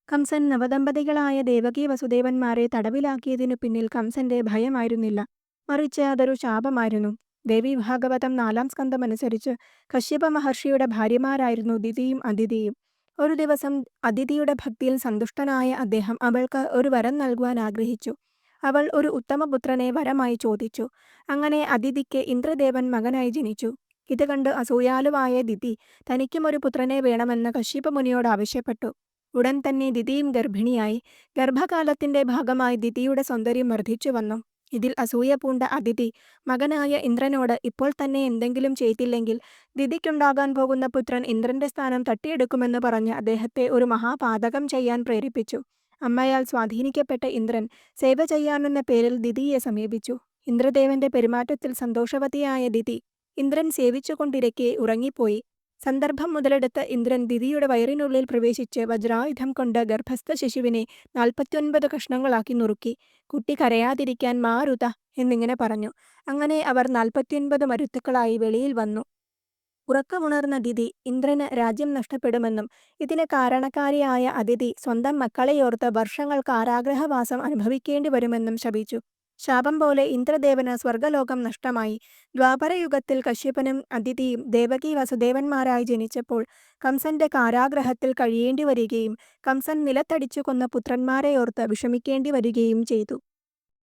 കംസൻ നവദമ്പതികളായ ദേവകീ വസുദേവന്മാരെ തടവിലാക്കിയതിനു പിന്നിൽ കംസന്റെ ഭയമായിരുന്നില്ല, മറിച്ച് അതൊരു ശാപമായിരുന്നു. ദേവി ഭാഗവതം 4-ാം സ്കന്ധമനുസരിച്ച് കശ്യപ മഹർഷിയുടെ ഭാര്യമാരായിരുന്നു ദിതിയും അദിതിയും. ഒരു ദിവസം അദിതിയുടെ ഭക്തിയിൽ സന്തുഷ്ടനായ അദ്ദേഹം അവൾക്ക് ഒരു വരം നൽകുവാൻ ആഗ്രഹിച്ചു. അവൾ ഒരു ഉത്തമപുത്രനെ വരമായി ചോദിച്ചു. അങ്ങനെ അദിതിക്ക് ഇന്ദ്രദേവൻ മകനായി ജനിച്ചു. ഇത് കണ്ട് അസൂയാലുവായ ദിതി തനിക്കും ഒരു പുത്രനെ വേണമെന്ന് കശ്യപ മുനിയോട് ആവശ്യപ്പെട്ടു. ഉടൻ തന്നെ ദിതിയും ഗർഭിണിയായി. ഗർഭകാലത്തിന്റെ ഭാഗമായി ദിതിയുടെ സൗന്ദര്യം വർദ്ധിച്ചു വന്നു. ഇതിൽ അസൂയ പൂണ്ട അദിതി മകനായ ഇന്ദ്രനോട് ഇപ്പോൾ തന്നെ എന്തെങ്കിലും ചെയ്തില്ലെങ്കിൽ ദിതിക്കുണ്ടാകാൻ പോകുന്ന പുത്രൻ ഇന്ദ്രന്റെ സ്ഥാനം തട്ടിയെടുക്കുമെന്ന് പറഞ്ഞ് അദ്ദേഹത്തെ ഒരു മഹാപാതകം ചെയ്യാൻ പ്രേരിപ്പിച്ചു. അമ്മയാൽ സ്വാധീനിക്കപ്പെട്ട ഇന്ദ്രൻ സേവ ചെയ്യാനെന്ന പേരിൽ ദിതിയെ സമീപിച്ചു. ഇന്ദ്രദേവന്റെ പെരുമാറ്റത്തിൽ സന്തോഷവതിയായ ദിതി ഇന്ദ്രൻ സേവിച്ചുകൊണ്ടിരിക്കെ ഉറങ്ങിപ്പോയി. സന്ദർഭം മുതലെടുത്ത് ഇന്ദ്രൻ ദിതിയുടെ വയറിനുള്ളിൽ പ്രവേശിച്ച് വജ്രായുധം കൊണ്ട് ഗർഭസ്ഥ ശിശുവിനെ 49 കഷ്ണങ്ങളാക്കി നുറുക്കി. കുട്ടി കരയാതിരിക്കാൻ മാരുത എന്നിങ്ങനെ പറഞ്ഞു. അങ്ങനെ അവർ 49 മരുത്തുക്കളായി വെളിയിൽ വന്നു. ഉറക്കമുണർന്ന ദിതി ഇന്ദ്രന് രാജ്യം നഷ്ടപ്പെടുമെന്നും ഇതിന് കാരണക്കാരിയായ അദിതി സ്വന്തം മക്കളെയോർത്ത് വർഷങ്ങൾ കാരാഗ്രഹവാസം അനുഭവിക്കേണ്ടി വരുമെന്നും ശപിച്ചു. ശാപം പോലെ ഇന്ദ്രദേവന് സ്വർഗലോകം നഷ്ടമായി. ദ്വാപരയുഗത്തിൽ കശ്യപനും അദിതിയും ദേവകീ വസുദേവന്മാരായി ജനിച്ചപ്പോൾ കംസന്റെ കാരാഗ്രഹത്തിൽ കഴിയേണ്ടി വരികയും കംസൻ നിലത്തടിച്ചു കൊന്ന പുത്രന്മാരെയോർത്ത് വിഷമിക്കേണ്ടി വരികയും ചെയ്തു.